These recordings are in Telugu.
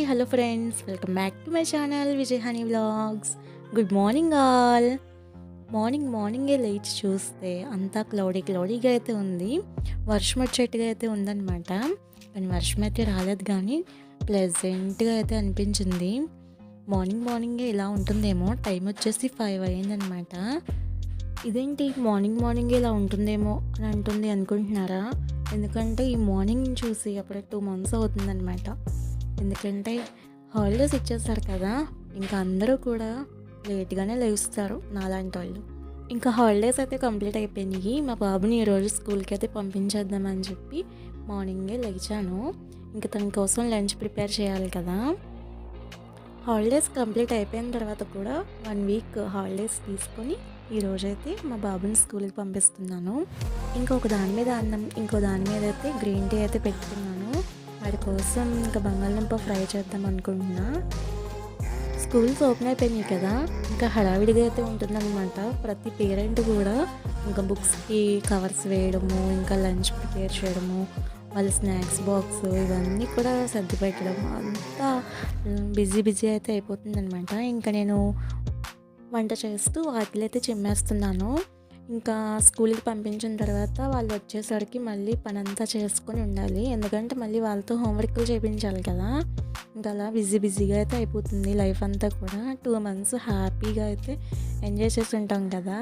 Hello friends, welcome back to my channel Vijay honey vlogs. Good morning all. మార్నింగే లేచి చూస్తే అంతా క్లౌడీగా అయితే ఉంది. వర్షం వచ్చేట్టుగా అయితే ఉందన్నమాట. కానీ వర్షం అయితే రాలేదు, కానీ ప్లెజెంట్గా అయితే అనిపించింది. మార్నింగే ఇలా ఉంటుందేమో. టైం వచ్చేసి 5 అయిందనమాట. ఇదేంటి మార్నింగే ఇలా ఉంటుందేమో అని అంటుంది అనుకుంటున్నారా? ఎందుకంటే ఈ మార్నింగ్ చూసి అప్పుడే 2 months అవుతుందన్నమాట. ఎందుకంటే హాలిడేస్ ఇచ్చేస్తారు కదా, ఇంకా అందరూ కూడా లేట్గానే లేస్తారు నాలాంటి వాళ్ళు. ఇంకా హాలిడేస్ అయితే కంప్లీట్ అయిపోయినాయి. మా బాబుని ఈరోజు స్కూల్కి అయితే పంపించేద్దామని చెప్పి మార్నింగే లేచాను. ఇంకా తన కోసం లంచ్ ప్రిపేర్ చేయాలి కదా. హాలిడేస్ కంప్లీట్ అయిపోయిన తర్వాత కూడా 1 week హాలిడేస్ తీసుకొని ఈరోజైతే మా బాబుని స్కూల్కి పంపిస్తున్నాను. ఇంకొక దాని మీద అన్నం, ఇంకో దాని మీద అయితే గ్రీన్ టీ అయితే పెట్టుకున్నాను. వాడి కోసం ఇంకా బంగాళదుంప ఫ్రై చేద్దాం అనుకుంటున్నా. స్కూల్స్ ఓపెన్ అయిపోయినాయి కదా, ఇంకా హడావిడిగా అయితే ఉంటుందన్నమాట. ప్రతి పేరెంట్ కూడా ఇంకా బుక్స్కి కవర్స్ వేయడము, ఇంకా లంచ్ ప్రిపేర్ చేయడము, వాళ్ళ స్నాక్స్ బాక్స్ ఇవన్నీ కూడా సర్ది పెట్టడం, అంతా బిజీ అయితే అయిపోతుందన్నమాట. ఇంకా నేను వంట చేస్తూ వాకిలైతే చిమ్మేస్తున్నాను. ఇంకా స్కూల్కి పంపించిన తర్వాత వాళ్ళు వచ్చేసరికి మళ్ళీ పనంతా చేసుకొని ఉండాలి. ఎందుకంటే మళ్ళీ వాళ్ళతో హోంవర్క్లు చేయించాలి కదా. ఇంకా అలా బిజీగా అయితే అయిపోతుంది లైఫ్ అంతా కూడా. 2 months హ్యాపీగా అయితే ఎంజాయ్ చేసి ఉంటాం కదా.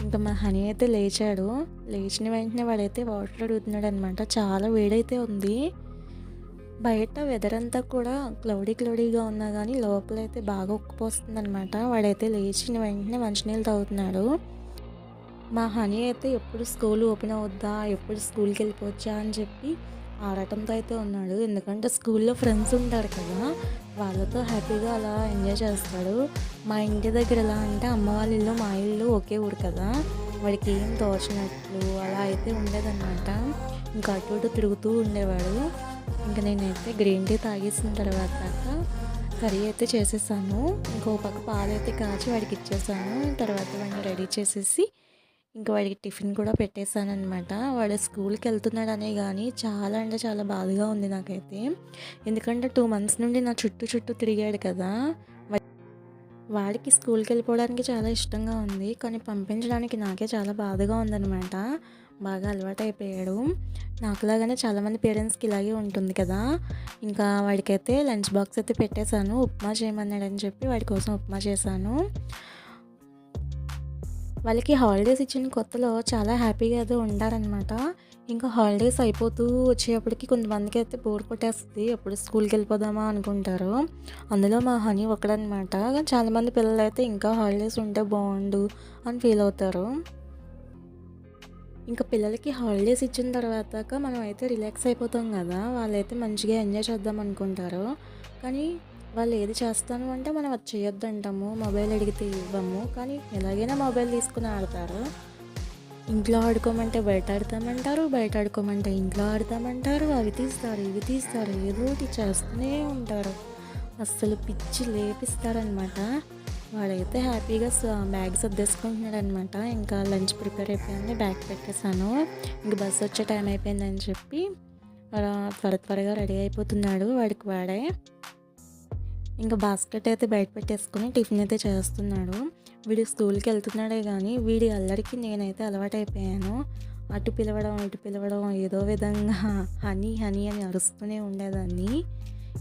ఇంకా మా హనీ అయితే లేచాడు. లేచిన వెంటనే వాడైతే వాటర్ అడుగుతున్నాడు అనమాట. చాలా వేడైతే ఉంది. బయట వెదర్ అంతా కూడా క్లౌడీగా ఉన్నా కానీ లోపలైతే బాగా ఉక్కిపోస్తుంది అనమాట. వాడైతే లేచిన వెంటనే మంచినీళ్ళు తాగుతున్నాడు. మా హనీ అయితే ఎప్పుడు స్కూల్ ఓపెన్ అవుద్దా, ఎప్పుడు స్కూల్కి వెళ్ళిపోవచ్చా అని చెప్పి ఆరాటంతో అయితే ఉన్నాడు. ఎందుకంటే స్కూల్లో ఫ్రెండ్స్ ఉంటారు కదా, వాళ్ళతో హ్యాపీగా అలా ఎంజాయ్ చేస్తాడు. మా ఇంటి దగ్గర ఎలా అంటే అమ్మ వాళ్ళ ఇల్లు మా ఇల్లు ఒకే ఊరు కదా, వాడికి ఏం తోచినట్లు అలా అయితే ఉండేదన్నమాట. ఇంకా అటు ఇటు తిరుగుతూ ఉండేవాడు. ఇంకా నేనైతే గ్రీన్ టీ తాగేసిన తర్వాత కర్రీ అయితే చేసేసాను. ఇంకో పక్క పాలు అయితే కాచి వాడికి ఇచ్చేసాను. తర్వాత వాడిని రెడీ చేసేసి ఇంకా వాడికి టిఫిన్ కూడా పెట్టేశాను అనమాట. వాడు స్కూల్కి వెళ్తున్నాడనే కానీ చాలా అంటే చాలా బాధగా ఉంది నాకైతే. ఎందుకంటే 2 months నుండి నా చుట్టూ తిరిగాడు కదా. వాడికి స్కూల్కి వెళ్ళిపోవడానికి చాలా ఇష్టంగా ఉంది, కానీ పంపించడానికి నాకే చాలా బాధగా ఉందన్నమాట. బాగా అలవాటు అయిపోయాడు. నాకులాగానే చాలామంది పేరెంట్స్కి ఇలాగే ఉంటుంది కదా. ఇంకా వాడికైతే లంచ్ బాక్స్ అయితే పెట్టేశాను. ఉప్మా చేయమన్నాడని చెప్పి వాడి కోసం ఉప్మా చేశాను. వాళ్ళకి హాలిడేస్ ఇచ్చిన కొత్తలో చాలా హ్యాపీగా అయితే ఉంటారనమాట. ఇంకా హాలిడేస్ అయిపోతూ వచ్చేప్పటికి కొంతమందికి అయితే బోర్ కొట్టేస్తుంది, ఎప్పుడు స్కూల్కి వెళ్ళిపోదామా అనుకుంటారు. అందులో మా హనీ ఒకడనమాట. చాలామంది పిల్లలు అయితే ఇంకా హాలిడేస్ ఉంటే బాగుండు అని ఫీల్ అవుతారు. ఇంకా పిల్లలకి హాలిడేస్ ఇచ్చిన తర్వాత మనం అయితే రిలాక్స్ అయిపోతాం కదా, వాళ్ళైతే మంచిగా ఎంజాయ్ చేద్దాం అనుకుంటారు. కానీ వాళ్ళు ఏది చేస్తాను అంటే మనం అది చేయొద్దంటాము, మొబైల్ అడిగితే ఇవ్వము. కానీ ఎలాగైనా మొబైల్ తీసుకుని ఆడతారు. ఇంట్లో ఆడుకోమంటే బయట ఆడతామంటారు, బయట ఆడుకోమంటే ఇంట్లో ఆడతామంటారు. అవి తీస్తారు ఇవి తీస్తారు, ఏదో ఒకటి చేస్తూనే ఉంటారు. అస్సలు పిచ్చి లేపిస్తారనమాట. వాడైతే హ్యాపీగా బ్యాగ్ సర్దేసుకుంటున్నాడు అనమాట. ఇంకా లంచ్ ప్రిపేర్ అయిపోయింది, బ్యాగ్ పెట్టేశాను. ఇంకా బస్సు వచ్చే టైం అయిపోయిందని చెప్పి త్వరగా రెడీ అయిపోతున్నాడు వాడికి వాడే. ఇంకా బాస్కెట్ అయితే బయట పెట్టేసుకుని టిఫిన్ అయితే చేస్తున్నాడు. వీడు స్కూల్కి వెళ్తున్నాడే కానీ వీడి అల్లరికి నేనైతే అలవాటు అయిపోయాను. అటు పిలవడం ఏదో విధంగా హనీ అని అరుస్తూనే ఉండేదాన్ని.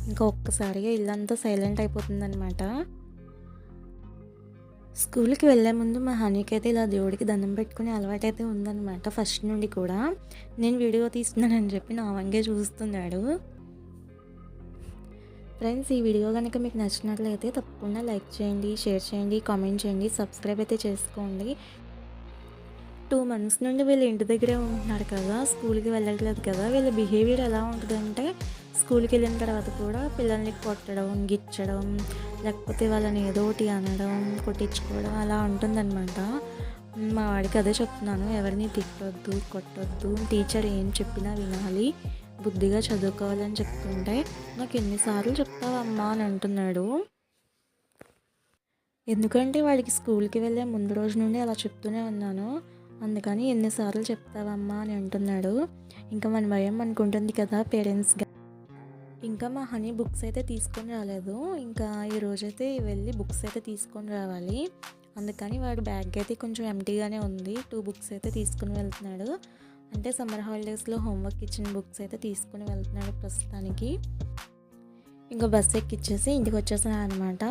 ఇంకా ఒక్కసారిగా ఇల్లంతా సైలెంట్ అయిపోతుందన్నమాట. స్కూల్కి వెళ్ళే ముందు మా హనీకి అయితే ఇలా దేవుడికి దండం పెట్టుకుని అలవాటు అయితే ఉందన్నమాట. ఫస్ట్ నుండి కూడా నేను వీడియో తీస్తున్నానని చెప్పి నా వంగే చూస్తున్నాడు. ఫ్రెండ్స్, ఈ వీడియో కనుక మీకు నచ్చినట్లయితే తప్పకుండా లైక్ చేయండి, షేర్ చేయండి, కామెంట్ చేయండి, సబ్స్క్రైబ్ అయితే చేసుకోండి. 2 months నుండి వీళ్ళు ఇంటి దగ్గరే ఉంటున్నారు కదా, స్కూల్కి వెళ్ళట్లేదు కదా. వీళ్ళ బిహేవియర్ ఎలా ఉంటుందంటే స్కూల్కి వెళ్ళిన తర్వాత కూడా పిల్లల్ని కొట్టడం, గిచ్చడం, లేకపోతే వాళ్ళని ఏదో ఒకటి అనడం, కొట్టించుకోవడం అలా ఉంటుందన్నమాట. మా వాడికి అదే చెప్తున్నాను, ఎవరిని తిట్టొద్దు, కొట్టొద్దు, టీచర్ ఏం చెప్పినా వినాలి, బుద్ధిగా చదువుకోవాలని చెప్తుంటే నాకు ఎన్నిసార్లు చెప్తావమ్మా అని అంటున్నాడు. ఎందుకంటే వాడికి స్కూల్కి వెళ్ళే ముందు రోజు నుండి అలా చెప్తూనే ఉన్నాను. అందుకని ఎన్నిసార్లు చెప్తావమ్మా అని అంటున్నాడు. ఇంకా మన భయం అనుకుంటుంది కదా పేరెంట్స్గా. ఇంకా మా హనీ బుక్స్ అయితే తీసుకొని రాలేదు. ఇంకా ఈరోజైతే వెళ్ళి బుక్స్ అయితే తీసుకొని రావాలి. అందుకని వాడు బ్యాగ్ అయితే కొంచెం ఎంప్టీగానే ఉంది. 2 బుక్స్ అయితే తీసుకొని వెళ్తున్నాడు. అంటే సమ్మర్ హాలిడేస్లో హోంవర్క్ ఇచ్చిన బుక్స్ అయితే తీసుకొని వెళ్తున్నాడు ప్రస్తుతానికి. ఇంకా బస్సు ఎక్కిచ్చేసి ఇంటికి వచ్చేసాను అనమాట.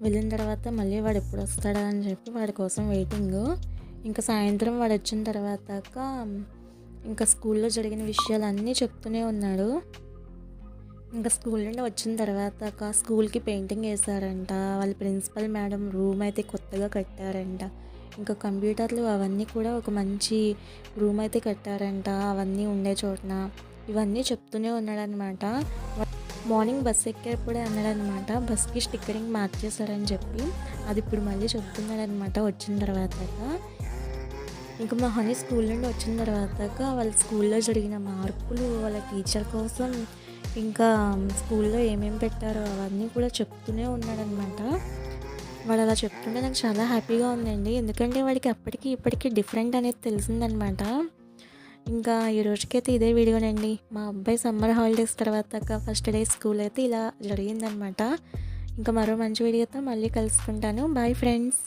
వెళ్ళిన తర్వాత మళ్ళీ వాడు ఎప్పుడు వస్తాడా అని చెప్పి వాడి కోసం వెయిటింగ్. ఇంకా సాయంత్రం వాడు వచ్చిన తర్వాత ఇంకా స్కూల్లో జరిగిన విషయాలన్నీ చెప్తూనే ఉన్నాడు. ఇంకా స్కూల్ నుండి వచ్చిన తర్వాత స్కూల్కి పెయింటింగ్ వేశారంట. వాళ్ళ ప్రిన్సిపల్ మేడం రూమ్ అయితే కొత్తగా కట్టారంట. ఇంకా కంప్యూటర్లు అవన్నీ కూడా ఒక మంచి రూమ్ అయితే కట్టారంట అవన్నీ ఉండే చోటన. ఇవన్నీ చెప్తూనే ఉన్నాడనమాట. మార్నింగ్ బస్ ఎక్కేటప్పుడే అన్నాడనమాట బస్కి స్టిక్కరింగ్ మార్చేశారని చెప్పి. అది ఇప్పుడు మళ్ళీ చెప్తున్నాడనమాట వచ్చిన తర్వాత. ఇంకా మా హనీ స్కూల్ నుండి వచ్చిన తర్వాత వాళ్ళ స్కూల్లో జరిగిన మార్పులు, వాళ్ళ టీచర్ కోసం, ఇంకా స్కూల్లో ఏమేమి పెట్టారో అవన్నీ కూడా చెప్తూనే ఉన్నాడనమాట. వాడు అలా చెప్తుంటే నాకు చాలా హ్యాపీగా ఉందండి. ఎందుకంటే వాడికి అప్పటికి ఇప్పటికీ డిఫరెంట్ అనేది తెలిసిందనమాట. ఇంకా ఈ రోజుకైతే ఇదే వీడియోనండి. మా అబ్బాయి సమ్మర్ హాలిడేస్ తర్వాత ఫస్ట్ డే స్కూల్ అయితే ఇలా జరిగిందనమాట. ఇంకా మరో మంచి వీడియోతో మళ్ళీ కలుసుకుంటాను. Bye friends.